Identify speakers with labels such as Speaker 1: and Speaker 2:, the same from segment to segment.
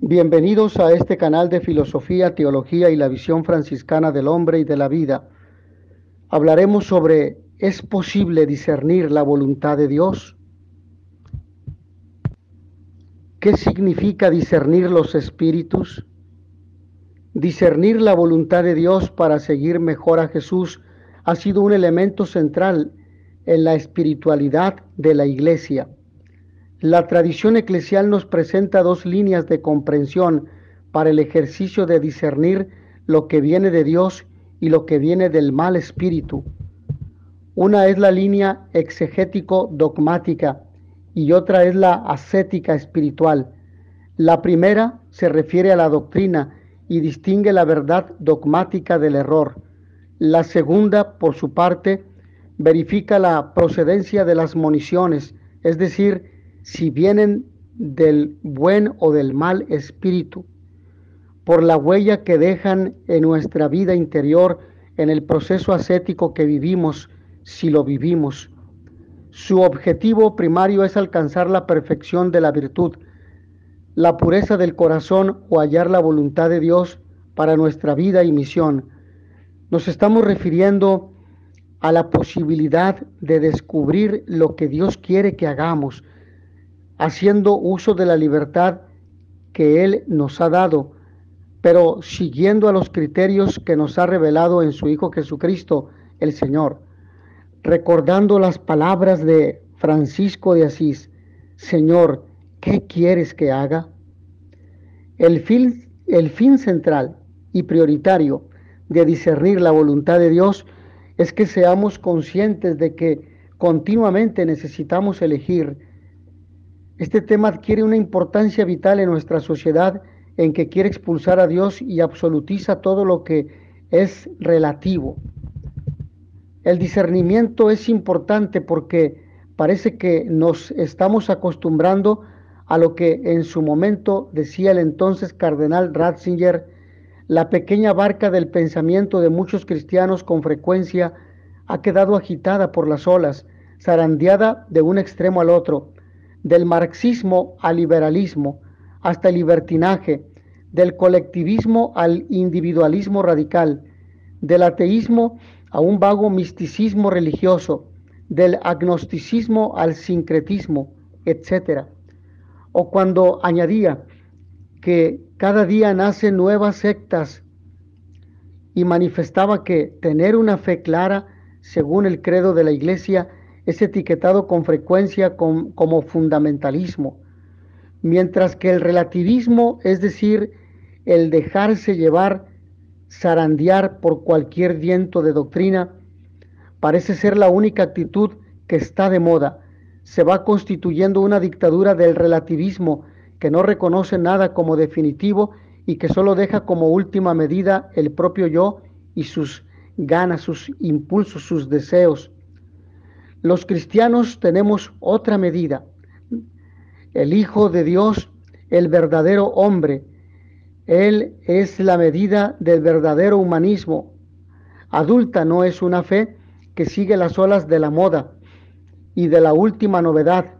Speaker 1: Bienvenidos a este canal de filosofía, teología y la visión franciscana del hombre y de la vida. Hablaremos sobre ¿es posible discernir la voluntad de Dios? ¿Qué significa discernir los espíritus? Discernir la voluntad de Dios para seguir mejor a Jesús ha sido un elemento central en la espiritualidad de la Iglesia. La tradición eclesial nos presenta dos líneas de comprensión para el ejercicio de discernir lo que viene de Dios y lo que viene del mal espíritu. Una es la línea exegético-dogmática y otra es la ascética espiritual. La primera se refiere a la doctrina y distingue la verdad dogmática del error. La segunda, por su parte, verifica la procedencia de las moniciones, es decir, si vienen del buen o del mal espíritu, por la huella que dejan en nuestra vida interior, en el proceso ascético que vivimos, si lo vivimos. Su objetivo primario es alcanzar la perfección de la virtud, la pureza del corazón o hallar la voluntad de Dios para nuestra vida y misión. Nos estamos refiriendo a la posibilidad de descubrir lo que Dios quiere que hagamos, haciendo uso de la libertad que Él nos ha dado, pero siguiendo a los criterios que nos ha revelado en su Hijo Jesucristo, el Señor. Recordando las palabras de Francisco de Asís: Señor, ¿qué quieres que haga? El fin central y prioritario de discernir la voluntad de Dios es que seamos conscientes de que continuamente necesitamos elegir. Este tema adquiere una importancia vital en nuestra sociedad en que quiere expulsar a Dios y absolutiza todo lo que es relativo. El discernimiento es importante porque parece que nos estamos acostumbrando a lo que en su momento decía el entonces cardenal Ratzinger: la pequeña barca del pensamiento de muchos cristianos con frecuencia ha quedado agitada por las olas, zarandeada de un extremo al otro, del marxismo al liberalismo, hasta el libertinaje, del colectivismo al individualismo radical, del ateísmo a un vago misticismo religioso, del agnosticismo al sincretismo, etc. O cuando añadía que cada día nacen nuevas sectas y manifestaba que tener una fe clara, según el credo de la Iglesia, es etiquetado con frecuencia como fundamentalismo, mientras que el relativismo, es decir, el dejarse llevar, zarandear por cualquier viento de doctrina, parece ser la única actitud que está de moda. Se va constituyendo una dictadura del relativismo que no reconoce nada como definitivo y que solo deja como última medida el propio yo y sus ganas, sus impulsos, sus deseos. Los cristianos tenemos otra medida: el Hijo de Dios, el verdadero hombre. Él es la medida del verdadero humanismo. Adulta no es una fe que sigue las olas de la moda y de la última novedad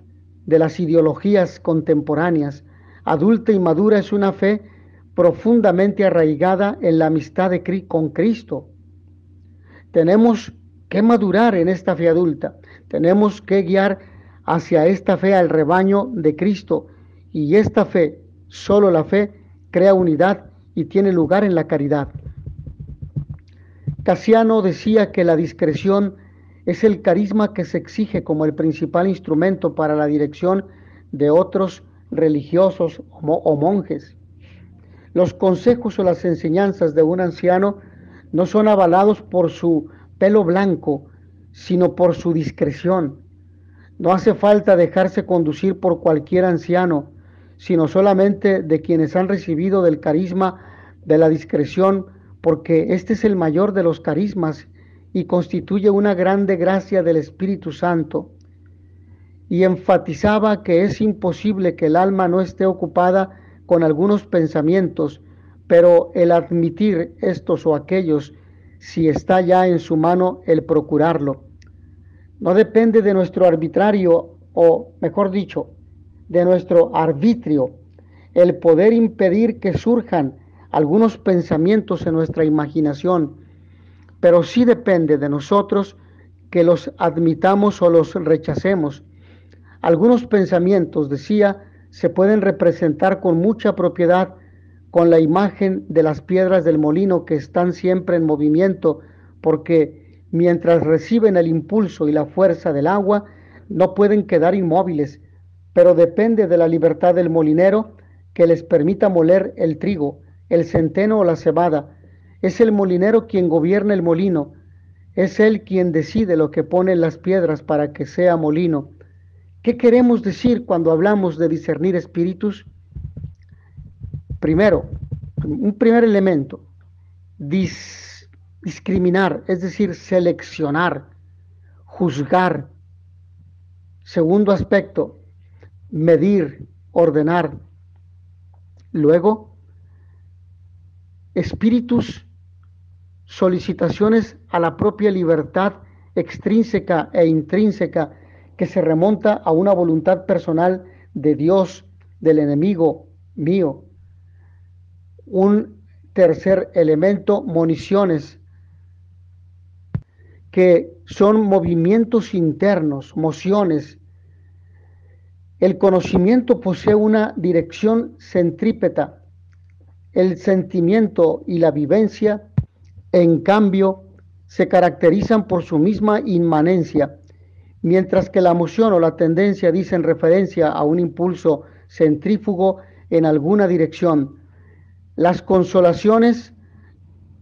Speaker 1: de las ideologías contemporáneas. Adulta y madura es una fe profundamente arraigada en la amistad con Cristo. Tenemos que madurar en esta fe adulta. Tenemos que guiar hacia esta fe al rebaño de Cristo, y esta fe, solo la fe, crea unidad y tiene lugar en la caridad. Casiano decía que la discreción es el carisma que se exige como el principal instrumento para la dirección de otros religiosos o monjes. Los consejos o las enseñanzas de un anciano no son avalados por su pelo blanco, sino por su discreción. No hace falta dejarse conducir por cualquier anciano, sino solamente de quienes han recibido del carisma de la discreción, porque este es el mayor de los carismas y constituye una grande gracia del Espíritu Santo. Y enfatizaba que es imposible que el alma no esté ocupada con algunos pensamientos, pero el admitir estos o aquellos, si está ya en su mano el procurarlo. No depende de nuestro arbitrario, o mejor dicho, de nuestro arbitrio, el poder impedir que surjan algunos pensamientos en nuestra imaginación, pero sí depende de nosotros que los admitamos o los rechacemos. Algunos pensamientos, decía, se pueden representar con mucha propiedad con la imagen de las piedras del molino que están siempre en movimiento, porque mientras reciben el impulso y la fuerza del agua, no pueden quedar inmóviles, pero depende de la libertad del molinero que les permita moler el trigo, el centeno o la cebada. Es el molinero quien gobierna el molino, es él quien decide lo que pone en las piedras para que sea molino. ¿Qué queremos decir cuando hablamos de discernir espíritus? Primero, un primer elemento, discriminar, es decir, seleccionar, juzgar. Segundo aspecto, medir, ordenar. Luego, espíritus, solicitaciones a la propia libertad extrínseca e intrínseca que se remonta a una voluntad personal de Dios, del enemigo mío. Un tercer elemento, moniciones, que son movimientos internos, mociones. El conocimiento posee una dirección centrípeta. El sentimiento y la vivencia, en cambio, se caracterizan por su misma inmanencia, mientras que la emoción o la tendencia dicen referencia a un impulso centrífugo en alguna dirección. Las consolaciones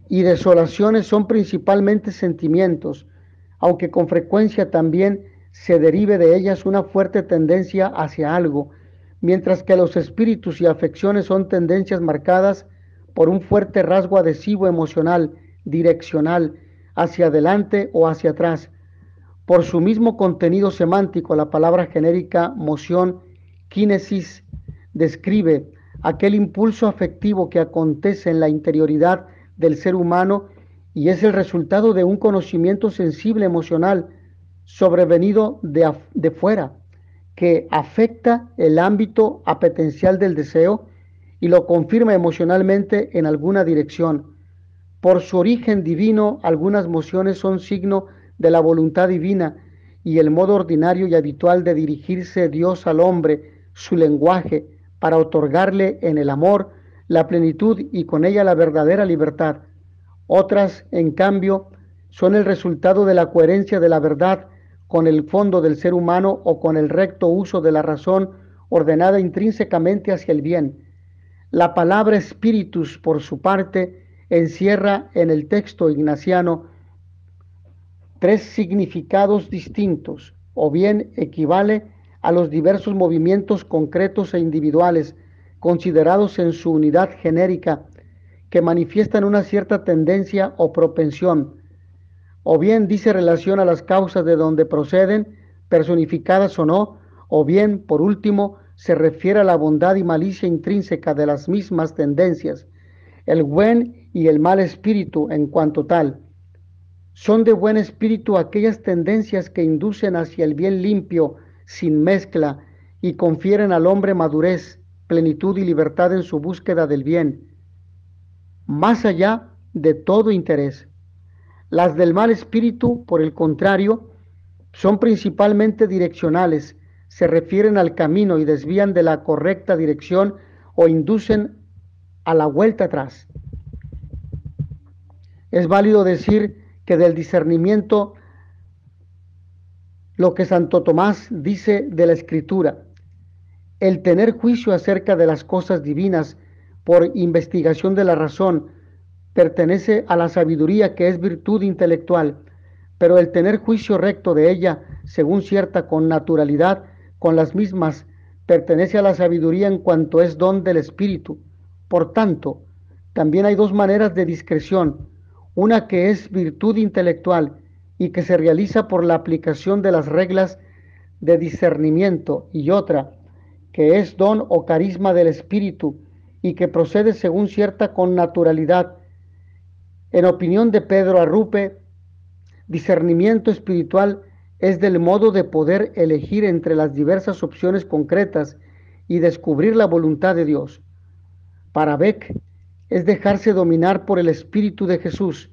Speaker 1: y desolaciones son principalmente sentimientos, aunque con frecuencia también se derive de ellas una fuerte tendencia hacia algo, mientras que los espíritus y afecciones son tendencias marcadas por un fuerte rasgo adhesivo emocional, direccional, hacia adelante o hacia atrás. Por su mismo contenido semántico, la palabra genérica moción, kínesis, describe aquel impulso afectivo que acontece en la interioridad del ser humano y es el resultado de un conocimiento sensible emocional sobrevenido de fuera, que afecta el ámbito apetencial del deseo y lo confirma emocionalmente en alguna dirección. Por su origen divino, algunas mociones son signo de la voluntad divina y el modo ordinario y habitual de dirigirse Dios al hombre, su lenguaje, para otorgarle en el amor la plenitud y con ella la verdadera libertad. Otras, en cambio, son el resultado de la coherencia de la verdad con el fondo del ser humano o con el recto uso de la razón ordenada intrínsecamente hacia el bien. La palabra espíritus, por su parte, encierra en el texto ignaciano tres significados distintos, o bien equivale a los diversos movimientos concretos e individuales considerados en su unidad genérica que manifiestan una cierta tendencia o propensión, o bien dice relación a las causas de donde proceden, personificadas o no, o bien, por último, se refiere a la bondad y malicia intrínseca de las mismas tendencias, el buen y el mal espíritu en cuanto tal. Son de buen espíritu aquellas tendencias que inducen hacia el bien limpio, sin mezcla, y confieren al hombre madurez, plenitud y libertad en su búsqueda del bien, más allá de todo interés. Las del mal espíritu, por el contrario, son principalmente direccionales, se refieren al camino y desvían de la correcta dirección o inducen a la vuelta atrás. Es válido decir que del discernimiento lo que Santo Tomás dice de la Escritura, el tener juicio acerca de las cosas divinas por investigación de la razón pertenece a la sabiduría que es virtud intelectual, pero el tener juicio recto de ella según cierta connaturalidad con las mismas pertenece a la sabiduría en cuanto es don del Espíritu. Por tanto, también hay dos maneras de discreción, una que es virtud intelectual y que se realiza por la aplicación de las reglas de discernimiento, y otra que es don o carisma del Espíritu y que procede según cierta connaturalidad. En opinión de Pedro Arrupe, discernimiento espiritual es del modo de poder elegir entre las diversas opciones concretas y descubrir la voluntad de Dios. Para Beck es dejarse dominar por el Espíritu de Jesús,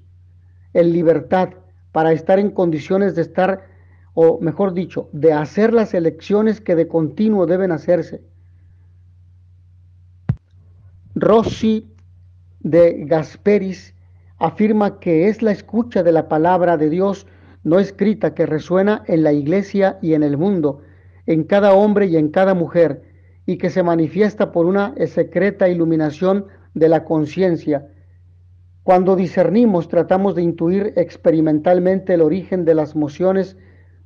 Speaker 1: en libertad, para estar en condiciones de estar, o mejor dicho, de hacer las elecciones que de continuo deben hacerse. Rossi de Gasperis afirma que es la escucha de la palabra de Dios no escrita que resuena en la iglesia y en el mundo, en cada hombre y en cada mujer, y que se manifiesta por una secreta iluminación de la conciencia. Cuando discernimos, tratamos de intuir experimentalmente el origen de las mociones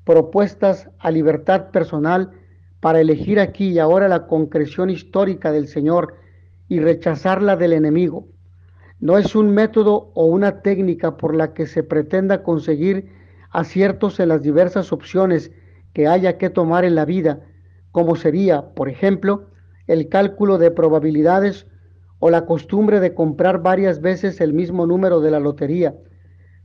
Speaker 1: propuestas a libertad personal para elegir aquí y ahora la concreción histórica del Señor y rechazarla del enemigo. No es un método o una técnica por la que se pretenda conseguir aciertos en las diversas opciones que haya que tomar en la vida, como sería, por ejemplo, el cálculo de probabilidades o la costumbre de comprar varias veces el mismo número de la lotería.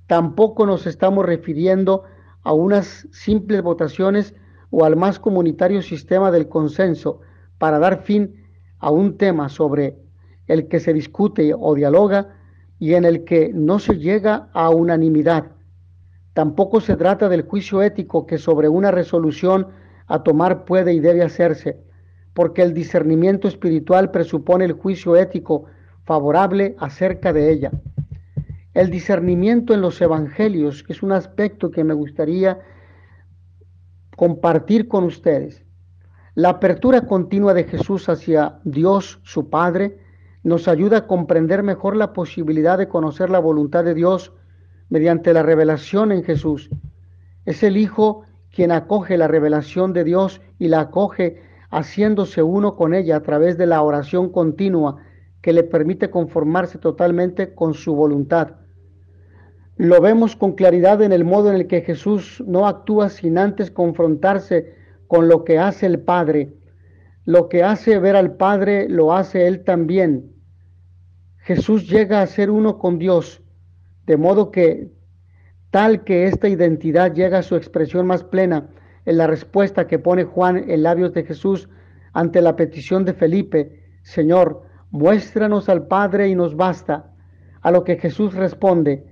Speaker 1: Tampoco nos estamos refiriendo a unas simples votaciones o al más comunitario sistema del consenso para dar fin a un tema sobre el que se discute o dialoga y en el que no se llega a unanimidad. Tampoco se trata del juicio ético que sobre una resolución a tomar puede y debe hacerse, porque el discernimiento espiritual presupone el juicio ético favorable acerca de ella. El discernimiento en los evangelios es un aspecto que me gustaría compartir con ustedes. La apertura continua de Jesús hacia Dios, su Padre, nos ayuda a comprender mejor la posibilidad de conocer la voluntad de Dios mediante la revelación en Jesús. Es el Hijo quien acoge la revelación de Dios y la acoge haciéndose uno con ella a través de la oración continua que le permite conformarse totalmente con su voluntad. Lo vemos con claridad en el modo en el que Jesús no actúa sin antes confrontarse con lo que hace el Padre. Lo que hace ver al Padre lo hace Él también. Jesús llega a ser uno con Dios, de modo que tal que esta identidad llega a su expresión más plena en la respuesta que pone Juan en labios de Jesús ante la petición de Felipe: Señor, muéstranos al Padre y nos basta. A lo que Jesús responde: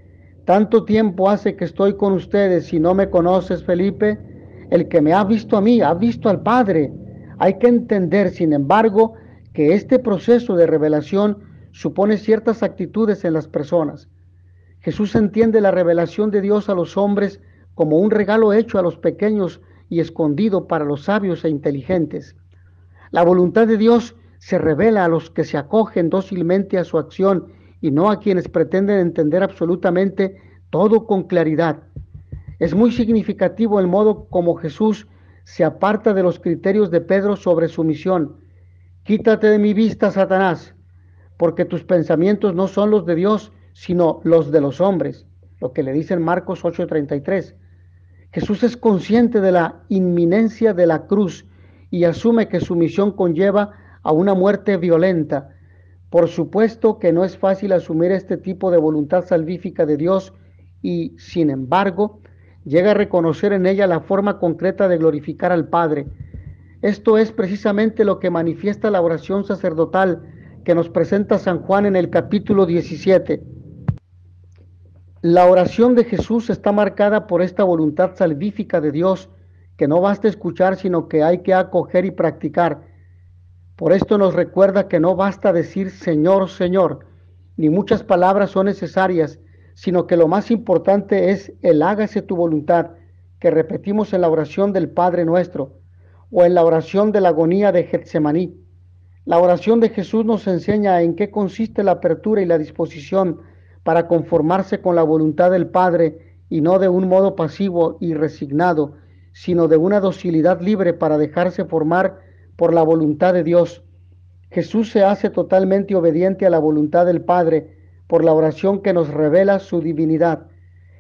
Speaker 1: tanto tiempo hace que estoy con ustedes y no me conoces, Felipe. El que me ha visto a mí, ha visto al Padre. Hay que entender, sin embargo, que este proceso de revelación supone ciertas actitudes en las personas. Jesús entiende la revelación de Dios a los hombres como un regalo hecho a los pequeños y escondido para los sabios e inteligentes. La voluntad de Dios se revela a los que se acogen dócilmente a su acción y no a quienes pretenden entender absolutamente todo con claridad. Es muy significativo el modo como Jesús se aparta de los criterios de Pedro sobre su misión. Quítate de mi vista, Satanás, porque tus pensamientos no son los de Dios, sino los de los hombres, lo que le dice en Marcos 8:33. Jesús es consciente de la inminencia de la cruz y asume que su misión conlleva a una muerte violenta. Por supuesto que no es fácil asumir este tipo de voluntad salvífica de Dios y, sin embargo, llega a reconocer en ella la forma concreta de glorificar al Padre. Esto es precisamente lo que manifiesta la oración sacerdotal que nos presenta San Juan en el capítulo 17. La oración de Jesús está marcada por esta voluntad salvífica de Dios que no basta escuchar, sino que hay que acoger y practicar. Por esto nos recuerda que no basta decir Señor, Señor, ni muchas palabras son necesarias, sino que lo más importante es el hágase tu voluntad, que repetimos en la oración del Padre Nuestro o en la oración de la agonía de Getsemaní. La oración de Jesús nos enseña en qué consiste la apertura y la disposición para conformarse con la voluntad del Padre, y no de un modo pasivo y resignado, sino de una docilidad libre para dejarse formar por la voluntad de Dios. Jesús se hace totalmente obediente a la voluntad del Padre por la oración que nos revela su divinidad.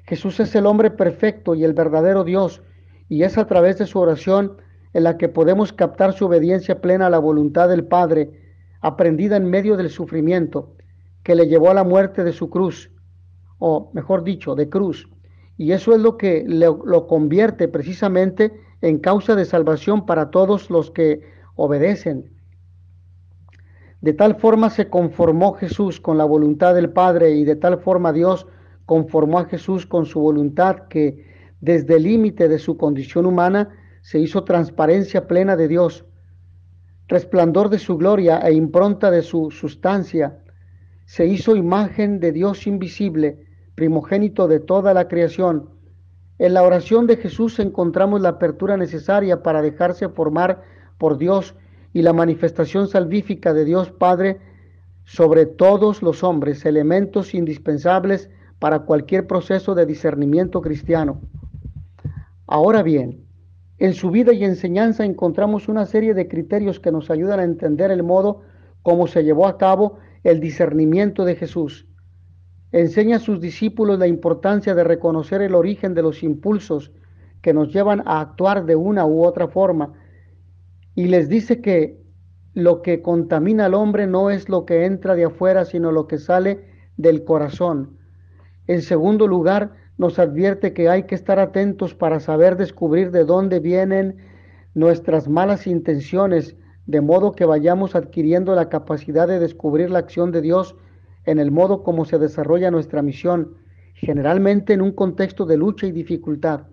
Speaker 1: Jesús es el hombre perfecto y el verdadero Dios, y es a través de su oración en la que podemos captar su obediencia plena a la voluntad del Padre, aprendida en medio del sufrimiento que le llevó a la muerte de su cruz, o mejor dicho, de cruz. Y eso es lo que lo convierte precisamente en causa de salvación para todos los que obedecen. De tal forma se conformó Jesús con la voluntad del Padre y de tal forma Dios conformó a Jesús con su voluntad que desde el límite de su condición humana se hizo transparencia plena de Dios, resplandor de su gloria e impronta de su sustancia. Se hizo imagen de Dios invisible, primogénito de toda la creación. En la oración de Jesús encontramos la apertura necesaria para dejarse formar por Dios y la manifestación salvífica de Dios Padre sobre todos los hombres, elementos indispensables para cualquier proceso de discernimiento cristiano. Ahora bien, en su vida y enseñanza encontramos una serie de criterios que nos ayudan a entender el modo como se llevó a cabo el discernimiento de Jesús. Enseña a sus discípulos la importancia de reconocer el origen de los impulsos que nos llevan a actuar de una u otra forma y les dice que lo que contamina al hombre no es lo que entra de afuera, sino lo que sale del corazón. En segundo lugar, nos advierte que hay que estar atentos para saber descubrir de dónde vienen nuestras malas intenciones, de modo que vayamos adquiriendo la capacidad de descubrir la acción de Dios en el modo como se desarrolla nuestra misión, generalmente en un contexto de lucha y dificultad.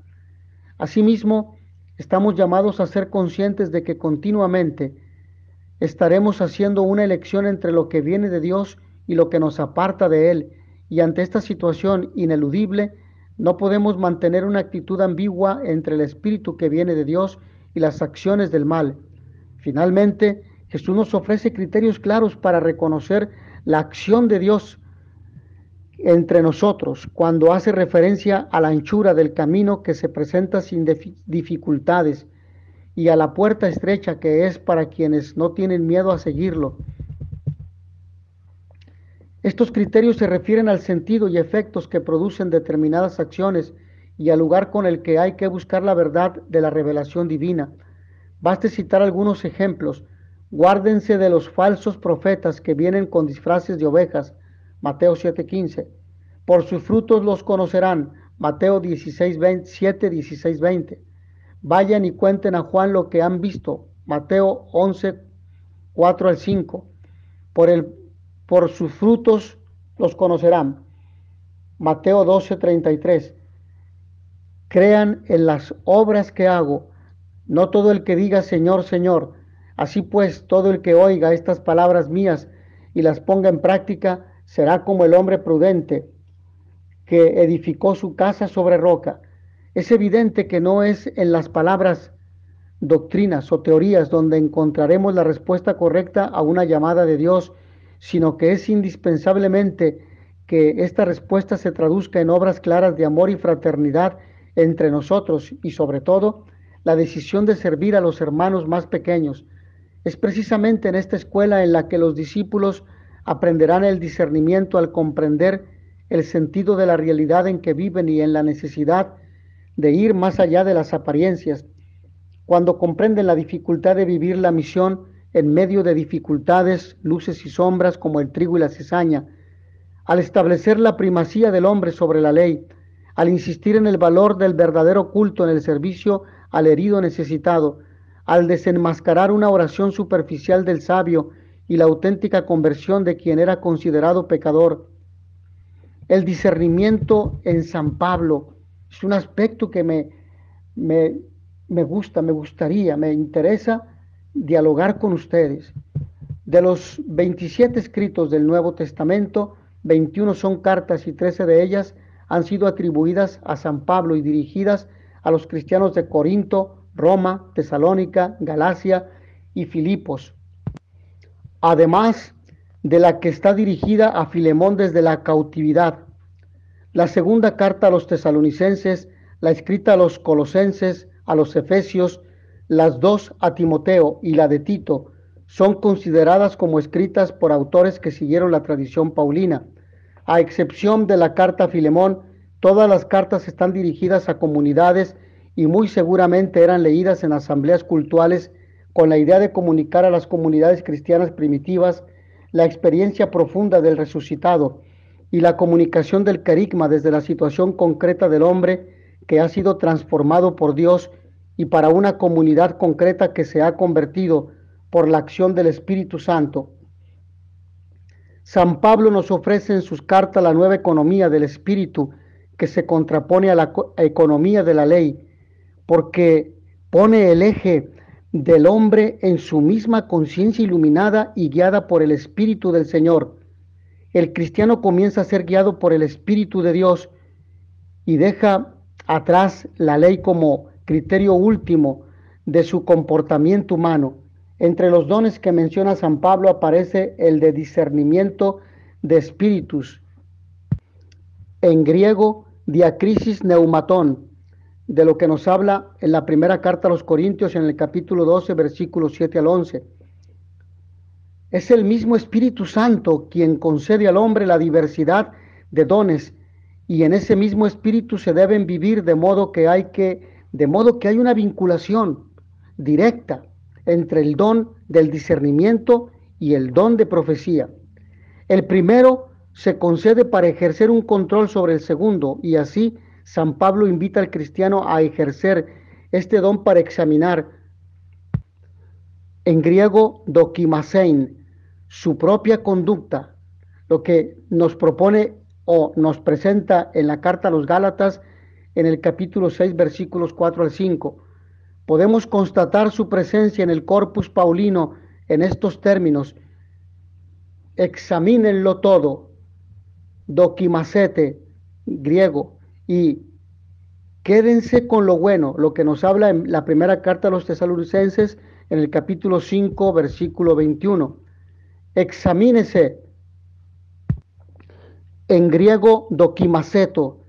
Speaker 1: Asimismo, estamos llamados a ser conscientes de que continuamente estaremos haciendo una elección entre lo que viene de Dios y lo que nos aparta de Él, y ante esta situación ineludible, no podemos mantener una actitud ambigua entre el espíritu que viene de Dios y las acciones del mal. Finalmente, Jesús nos ofrece criterios claros para reconocer la acción de Dios entre nosotros cuando hace referencia a la anchura del camino que se presenta sin dificultades y a la puerta estrecha que es para quienes no tienen miedo a seguirlo. Estos criterios se refieren al sentido y efectos que producen determinadas acciones y al lugar con el que hay que buscar la verdad de la revelación divina. Baste citar algunos ejemplos. Guárdense de los falsos profetas que vienen con disfraces de ovejas. Mateo 7:15. Por sus frutos los conocerán. Mateo 7:16-20. Vayan y cuenten a Juan lo que han visto. Mateo 11:4-5. Por sus frutos los conocerán. Mateo 12:33. Crean en las obras que hago, no todo el que diga Señor, Señor. Así pues, todo el que oiga estas palabras mías y las ponga en práctica, será como el hombre prudente que edificó su casa sobre roca. Es evidente que no es en las palabras, doctrinas o teorías donde encontraremos la respuesta correcta a una llamada de Dios, sino que es indispensablemente que esta respuesta se traduzca en obras claras de amor y fraternidad entre nosotros y sobre todo la decisión de servir a los hermanos más pequeños. Es precisamente en esta escuela en la que los discípulos aprenderán el discernimiento al comprender el sentido de la realidad en que viven y en la necesidad de ir más allá de las apariencias. Cuando comprenden la dificultad de vivir la misión en medio de dificultades, luces y sombras como el trigo y la cizaña, al establecer la primacía del hombre sobre la ley, al insistir en el valor del verdadero culto en el servicio al herido necesitado, al desenmascarar una oración superficial del sabio y la auténtica conversión de quien era considerado pecador. El discernimiento en San Pablo es un aspecto que me interesa dialogar con ustedes. De los 27 escritos del Nuevo Testamento, 21 son cartas y 13 de ellas han sido atribuidas a San Pablo y dirigidas a los cristianos de Corinto, Roma, Tesalónica, Galacia y Filipos, además de la que está dirigida a Filemón desde la cautividad. La segunda carta a los tesalonicenses, la escrita a los colosenses, a los efesios, las dos a Timoteo y la de Tito son consideradas como escritas por autores que siguieron la tradición paulina. A excepción de la carta a Filemón, todas las cartas están dirigidas a comunidades y muy seguramente eran leídas en asambleas cultuales con la idea de comunicar a las comunidades cristianas primitivas la experiencia profunda del resucitado y la comunicación del carisma desde la situación concreta del hombre que ha sido transformado por Dios y para una comunidad concreta que se ha convertido por la acción del Espíritu Santo. San Pablo nos ofrece en sus cartas la nueva economía del espíritu que se contrapone a la economía de la ley, porque pone el eje del hombre en su misma conciencia iluminada y guiada por el Espíritu del Señor. El cristiano comienza a ser guiado por el Espíritu de Dios y deja atrás la ley como criterio último de su comportamiento humano. Entre los dones que menciona San Pablo aparece el de discernimiento de espíritus, en griego diacrisis neumatón, de lo que nos habla en la primera carta a los Corintios en el capítulo 12, versículos 7 al 11. Es el mismo Espíritu Santo quien concede al hombre la diversidad de dones, y en ese mismo espíritu se deben vivir de modo que hay una vinculación directa entre el don del discernimiento y el don de profecía. El primero se concede para ejercer un control sobre el segundo, y así San Pablo invita al cristiano a ejercer este don para examinar, en griego dokimasein, su propia conducta, lo que nos propone o nos presenta en la carta a los Gálatas en el capítulo 6, versículos 4 al 5. Podemos constatar su presencia en el Corpus Paulino en estos términos: examínenlo todo, dokimasete, griego, y quédense con lo bueno, lo que nos habla en la primera carta a los Tesalonicenses en el capítulo 5, versículo 21. Examínese, en griego dokimaseto,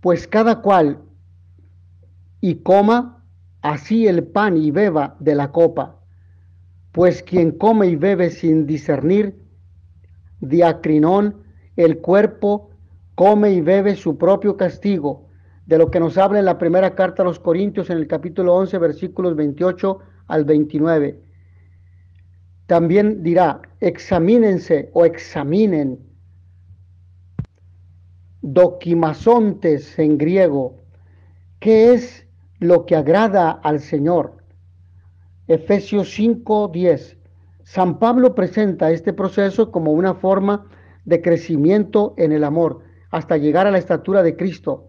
Speaker 1: pues cada cual y coma así el pan y beba de la copa, pues quien come y bebe sin discernir diacrinón el cuerpo, come y bebe su propio castigo, de lo que nos habla en la primera carta a los Corintios en el capítulo 11, versículos 28 al 29. También dirá, examínense o examinen, dokimasontes en griego, ¿qué es lo que agrada al Señor? Efesios 5:10. San Pablo presenta este proceso como una forma de crecimiento en el amor hasta llegar a la estatura de Cristo.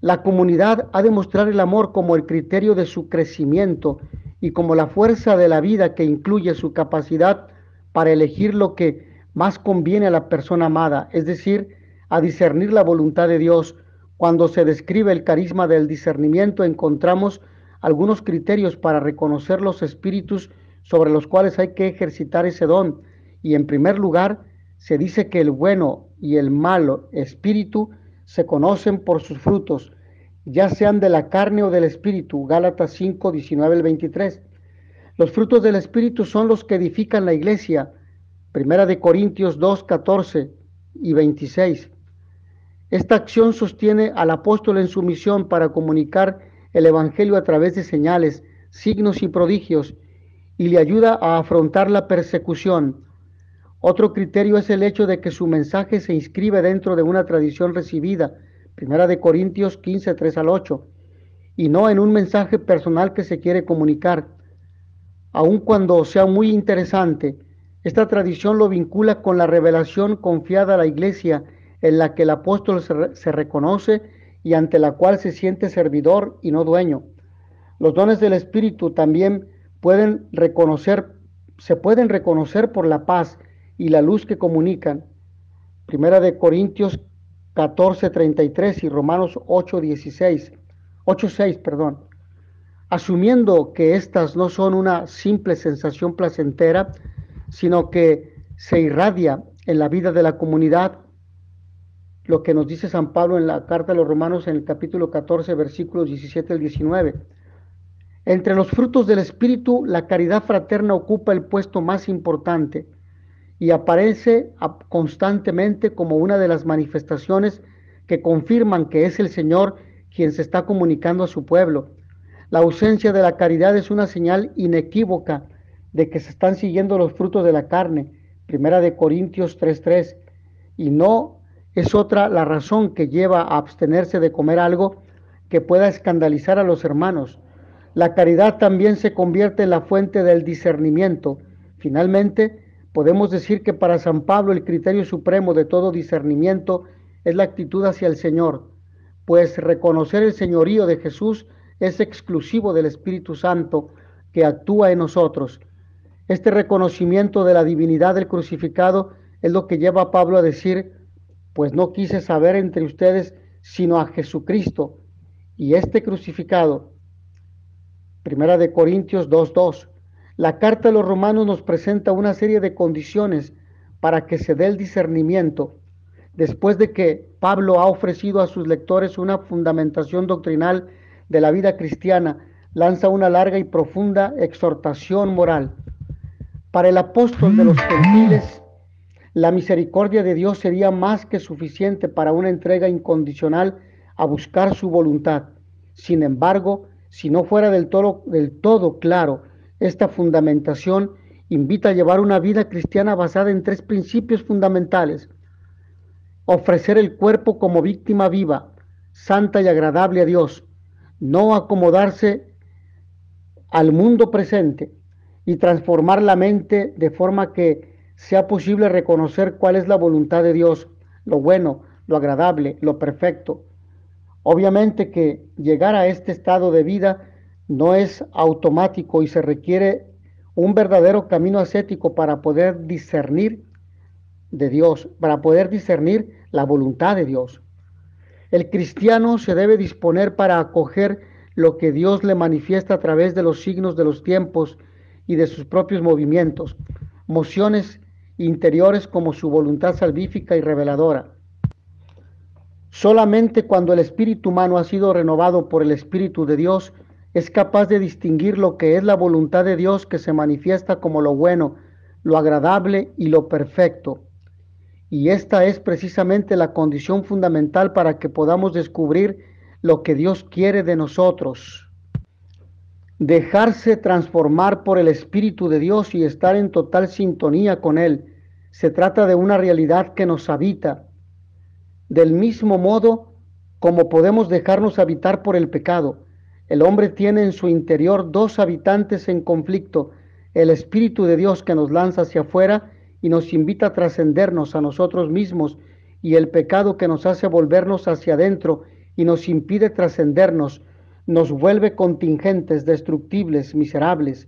Speaker 1: La comunidad ha de mostrar el amor como el criterio de su crecimiento y como la fuerza de la vida que incluye su capacidad para elegir lo que más conviene a la persona amada, es decir, a discernir la voluntad de Dios. Cuando se describe el carisma del discernimiento, encontramos algunos criterios para reconocer los espíritus sobre los cuales hay que ejercitar ese don. Y en primer lugar, se dice que el bueno y el malo espíritu se conocen por sus frutos, ya sean de la carne o del espíritu. Gálatas 5, 19 al 23. Los frutos del espíritu son los que edifican la iglesia. Primera de Corintios 2, 14 y 26. Esta acción sostiene al apóstol en su misión para comunicar el evangelio a través de señales, signos y prodigios, y le ayuda a afrontar la persecución. Otro criterio es el hecho de que su mensaje se inscribe dentro de una tradición recibida, Primera de Corintios 15, 3 al 8, y no en un mensaje personal que se quiere comunicar. Aun cuando sea muy interesante, esta tradición lo vincula con la revelación confiada a la iglesia, en la que el apóstol se reconoce y ante la cual se siente servidor y no dueño. Los dones del Espíritu también se pueden reconocer por la paz y la luz que comunican. Primera de Corintios 14:33 y Romanos 8:6, asumiendo que estas no son una simple sensación placentera, sino que se irradia en la vida de la comunidad, lo que nos dice San Pablo en la carta a los Romanos en el capítulo 14, versículos 17 al 19. Entre los frutos del Espíritu, la caridad fraterna ocupa el puesto más importante y aparece constantemente como una de las manifestaciones que confirman que es el Señor quien se está comunicando a su pueblo. La ausencia de la caridad es una señal inequívoca de que se están siguiendo los frutos de la carne, Primera de Corintios 3:3, y no es otra la razón que lleva a abstenerse de comer algo que pueda escandalizar a los hermanos. La caridad también se convierte en la fuente del discernimiento. Finalmente, Podemos decir que para San Pablo el criterio supremo de todo discernimiento es la actitud hacia el Señor, pues reconocer el señorío de Jesús es exclusivo del Espíritu Santo que actúa en nosotros. Este reconocimiento de la divinidad del crucificado es lo que lleva a Pablo a decir: pues no quise saber entre ustedes sino a Jesucristo y este crucificado. Primera de Corintios 2:2. La carta de los Romanos nos presenta una serie de condiciones para que se dé el discernimiento. Después de que Pablo ha ofrecido a sus lectores una fundamentación doctrinal de la vida cristiana, lanza una larga y profunda exhortación moral. Para el apóstol de los gentiles, la misericordia de Dios sería más que suficiente para una entrega incondicional a buscar su voluntad. Sin embargo, si no fuera del todo claro, esta fundamentación invita a llevar una vida cristiana basada en 3 principios fundamentales: ofrecer el cuerpo como víctima viva, santa y agradable a Dios, no acomodarse al mundo presente, y transformar la mente de forma que sea posible reconocer cuál es la voluntad de Dios, lo bueno, lo agradable, lo perfecto. Obviamente que llegar a este estado de vida no es automático y se requiere un verdadero camino ascético para poder discernir de Dios, para poder discernir la voluntad de Dios. El cristiano se debe disponer para acoger lo que Dios le manifiesta a través de los signos de los tiempos y de sus propios movimientos, mociones interiores como su voluntad salvífica y reveladora. Solamente cuando el espíritu humano ha sido renovado por el Espíritu de Dios es capaz de distinguir lo que es la voluntad de Dios, que se manifiesta como lo bueno, lo agradable y lo perfecto. Y esta es precisamente la condición fundamental para que podamos descubrir lo que Dios quiere de nosotros. Dejarse transformar por el Espíritu de Dios y estar en total sintonía con Él. Se trata de una realidad que nos habita. Del mismo modo como podemos dejarnos habitar por el pecado, el hombre tiene en su interior 2 habitantes en conflicto: el Espíritu de Dios, que nos lanza hacia afuera y nos invita a trascendernos a nosotros mismos, y el pecado, que nos hace volvernos hacia adentro y nos impide trascendernos, nos vuelve contingentes, destructibles, miserables.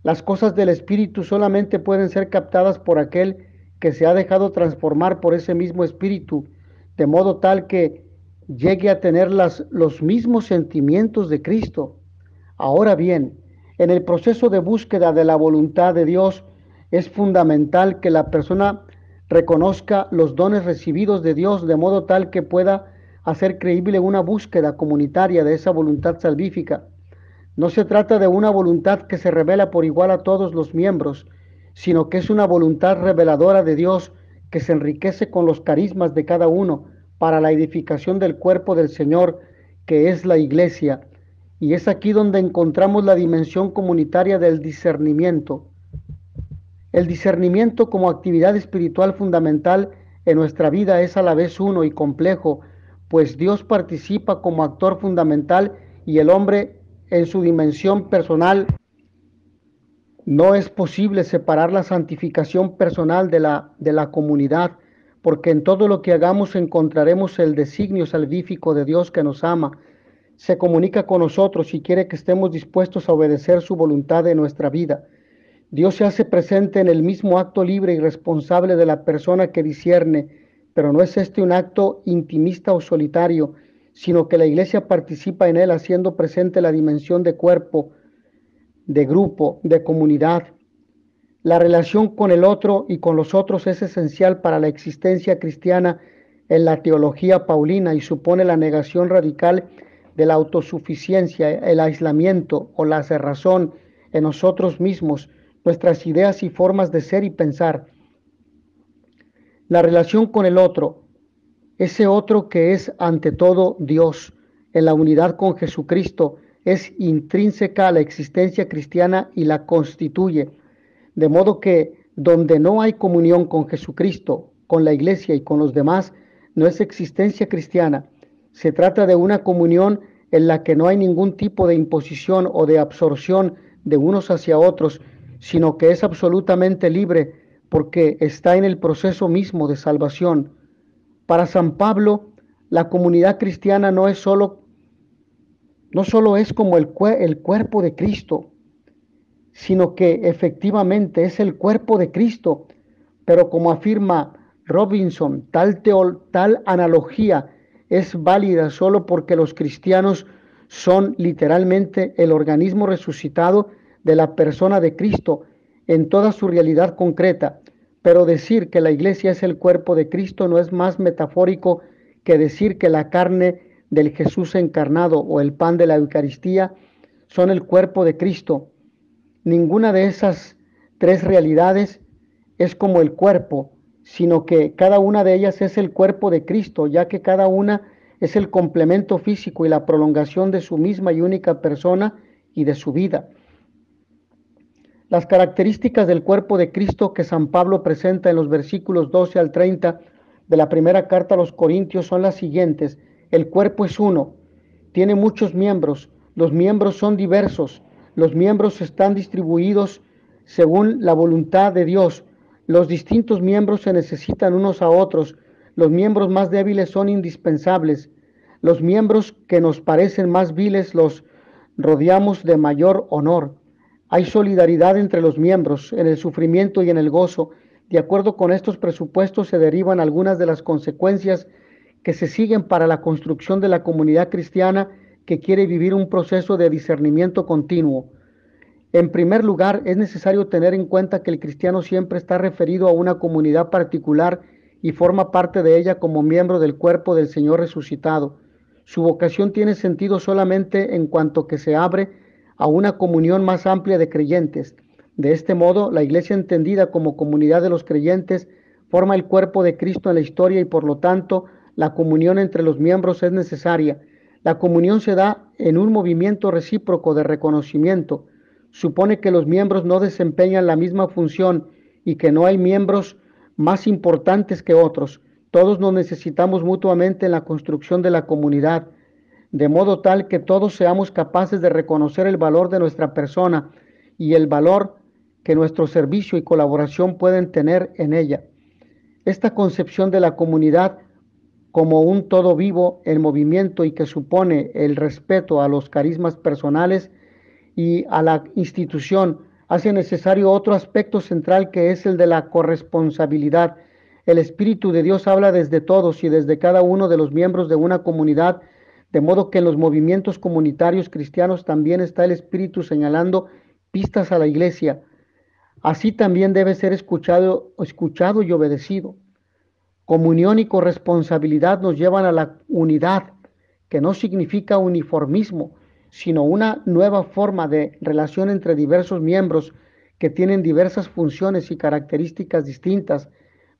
Speaker 1: Las cosas del Espíritu solamente pueden ser captadas por aquel que se ha dejado transformar por ese mismo Espíritu, de modo tal que llegue a tener los mismos sentimientos de Cristo. Ahora bien, en el proceso de búsqueda de la voluntad de Dios, es fundamental que la persona reconozca los dones recibidos de Dios, de modo tal que pueda hacer creíble una búsqueda comunitaria de esa voluntad salvífica. No se trata de una voluntad que se revela por igual a todos los miembros, sino que es una voluntad reveladora de Dios que se enriquece con los carismas de cada uno para la edificación del cuerpo del Señor, que es la Iglesia. Y es aquí donde encontramos la dimensión comunitaria del discernimiento. El discernimiento como actividad espiritual fundamental en nuestra vida es a la vez uno y complejo, pues Dios participa como actor fundamental y el hombre en su dimensión personal. No es posible separar la santificación personal de la comunidad, porque en todo lo que hagamos encontraremos el designio salvífico de Dios, que nos ama, se comunica con nosotros y quiere que estemos dispuestos a obedecer su voluntad en nuestra vida. Dios se hace presente en el mismo acto libre y responsable de la persona que discierne, pero no es este un acto intimista o solitario, sino que la Iglesia participa en él, haciendo presente la dimensión de cuerpo, de grupo, de comunidad. La relación con el otro y con los otros es esencial para la existencia cristiana en la teología paulina y supone la negación radical de la autosuficiencia, el aislamiento o la cerrazón en nosotros mismos, nuestras ideas y formas de ser y pensar. La relación con el otro, ese otro que es ante todo Dios, en la unidad con Jesucristo, es intrínseca a la existencia cristiana y la constituye, de modo que donde no hay comunión con Jesucristo, con la Iglesia y con los demás, no es existencia cristiana. Se trata de una comunión en la que no hay ningún tipo de imposición o de absorción de unos hacia otros, sino que es absolutamente libre porque está en el proceso mismo de salvación. Para San Pablo, la comunidad cristiana no solo es como el cuerpo de Cristo, sino que efectivamente es el cuerpo de Cristo, pero como afirma Robinson, tal analogía es válida solo porque los cristianos son literalmente el organismo resucitado de la persona de Cristo en toda su realidad concreta. Pero decir que la iglesia es el cuerpo de Cristo no es más metafórico que decir que la carne del Jesús encarnado o el pan de la Eucaristía son el cuerpo de Cristo. Ninguna de esas tres realidades es como el cuerpo, sino que cada una de ellas es el cuerpo de Cristo, ya que cada una es el complemento físico y la prolongación de su misma y única persona y de su vida. Las características del cuerpo de Cristo que San Pablo presenta en los versículos 12 al 30 de la primera carta a los Corintios son las siguientes. El cuerpo es uno, tiene muchos miembros, los miembros son diversos, los miembros están distribuidos según la voluntad de Dios. Los distintos miembros se necesitan unos a otros. Los miembros más débiles son indispensables. Los miembros que nos parecen más viles los rodeamos de mayor honor. Hay solidaridad entre los miembros en el sufrimiento y en el gozo. De acuerdo con estos presupuestos se derivan algunas de las consecuencias que se siguen para la construcción de la comunidad cristiana que quiere vivir un proceso de discernimiento continuo. En primer lugar, es necesario tener en cuenta que el cristiano siempre está referido a una comunidad particular y forma parte de ella como miembro del cuerpo del Señor resucitado. Su vocación tiene sentido solamente en cuanto que se abre a una comunión más amplia de creyentes. De este modo, la iglesia entendida como comunidad de los creyentes forma el cuerpo de Cristo en la historia y por lo tanto la comunión entre los miembros es necesaria. La comunión se da en un movimiento recíproco de reconocimiento. Supone que los miembros no desempeñan la misma función y que no hay miembros más importantes que otros. Todos nos necesitamos mutuamente en la construcción de la comunidad, de modo tal que todos seamos capaces de reconocer el valor de nuestra persona y el valor que nuestro servicio y colaboración pueden tener en ella. Esta concepción de la comunidad como un todo vivo en movimiento y que supone el respeto a los carismas personales y a la institución hace necesario otro aspecto central que es el de la corresponsabilidad. El Espíritu de Dios habla desde todos y desde cada uno de los miembros de una comunidad, de modo que en los movimientos comunitarios cristianos también está el Espíritu señalando pistas a la iglesia. Así también debe ser escuchado y obedecido. Comunión y corresponsabilidad nos llevan a la unidad, que no significa uniformismo, sino una nueva forma de relación entre diversos miembros que tienen diversas funciones y características distintas,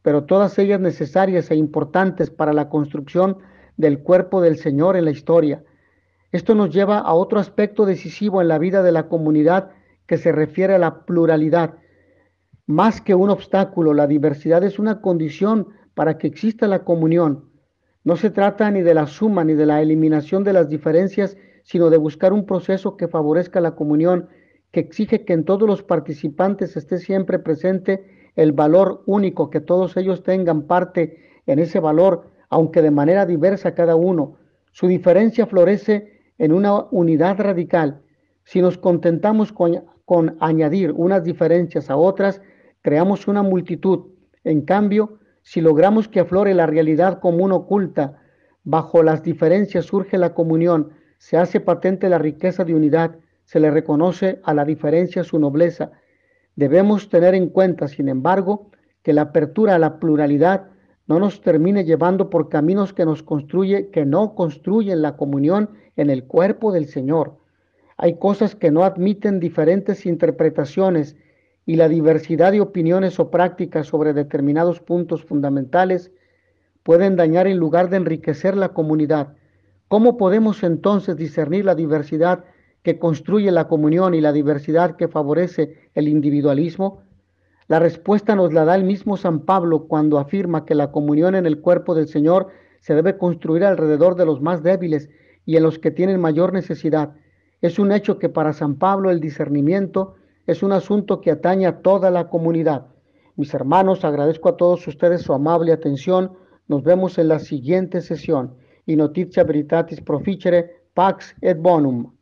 Speaker 1: pero todas ellas necesarias e importantes para la construcción del cuerpo del Señor en la historia. Esto nos lleva a otro aspecto decisivo en la vida de la comunidad que se refiere a la pluralidad. Más que un obstáculo, la diversidad es una condición para que exista la comunión. No se trata ni de la suma ni de la eliminación de las diferencias, sino de buscar un proceso que favorezca la comunión, que exige que en todos los participantes esté siempre presente el valor único, que todos ellos tengan parte en ese valor, aunque de manera diversa cada uno. Su diferencia florece en una unidad radical. Si nos contentamos con añadir unas diferencias a otras, creamos una multitud. En cambio, si logramos que aflore la realidad común oculta, bajo las diferencias surge la comunión, se hace patente la riqueza de unidad, se le reconoce a la diferencia su nobleza. Debemos tener en cuenta, sin embargo, que la apertura a la pluralidad no nos termine llevando por caminos que no construyen la comunión en el cuerpo del Señor. Hay cosas que no admiten diferentes interpretaciones y la diversidad de opiniones o prácticas sobre determinados puntos fundamentales pueden dañar en lugar de enriquecer la comunidad. ¿Cómo podemos entonces discernir la diversidad que construye la comunión y la diversidad que favorece el individualismo? La respuesta nos la da el mismo San Pablo cuando afirma que la comunión en el cuerpo del Señor se debe construir alrededor de los más débiles y en los que tienen mayor necesidad. Es un hecho que para San Pablo el discernimiento es un asunto que atañe a toda la comunidad. Mis hermanos, agradezco a todos ustedes su amable atención. Nos vemos en la siguiente sesión. Y notitia veritatis proficere, pax et bonum.